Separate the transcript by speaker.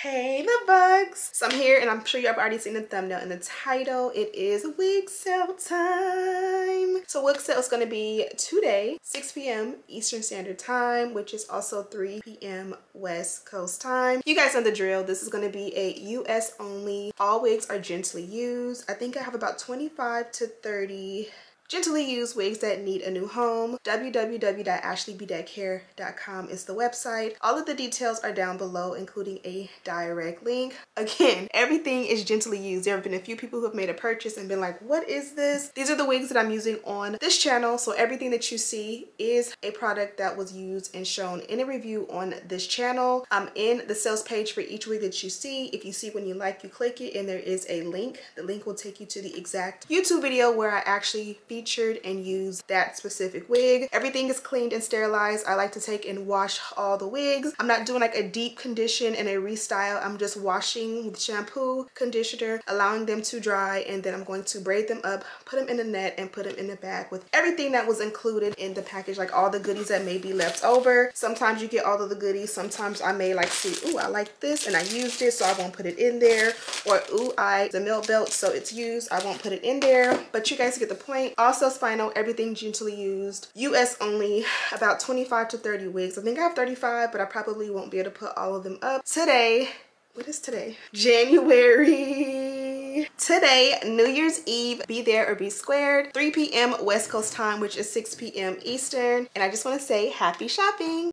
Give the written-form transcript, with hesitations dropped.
Speaker 1: Hey the bugs! So I'm here and I'm sure you have already seen the thumbnail and the title. It is wig sale time. So wig sale is going to be today, 6 p.m. Eastern Standard Time, which is also 3 p.m. West Coast time. You guys know the drill. This is going to be a US only. All wigs are gently used. I think I have about 25 to 30 gently used wigs that need a new home. www.ashleybedeckhair.com is the website. All of the details are down below, including a direct link. Again, everything is gently used. There have been a few people who have made a purchase and been like, what is this? These are the wigs that I'm using on this channel. So everything that you see is a product that was used and shown in a review on this channel. In the sales page for each wig that you see, if you see one you like, you click it and there is a link. The link will take you to the exact YouTube video where I actually featured and used that specific wig. Everything is cleaned and sterilized. I like to take and wash all the wigs. I'm not doing like a deep condition and a restyle. I'm just washing with shampoo, conditioner, allowing them to dry, and then I'm going to braid them up, put them in a net, and put them in the bag with everything that was included in the package, like all the goodies that may be left over. Sometimes you get all of the goodies. Sometimes I may like see, ooh, I like this and I used it, so I won't put it in there. Or ooh, the milk belt, so it's used, I won't put it in there. But you guys get the point. Also spinal, everything gently used. US only, about 25 to 30 wigs. I think I have 35, but I probably won't be able to put all of them up. Today, what is today? January. Today, New Year's Eve, be there or be squared. 3 p.m. West Coast time, which is 6 p.m. Eastern. And I just want to say happy shopping.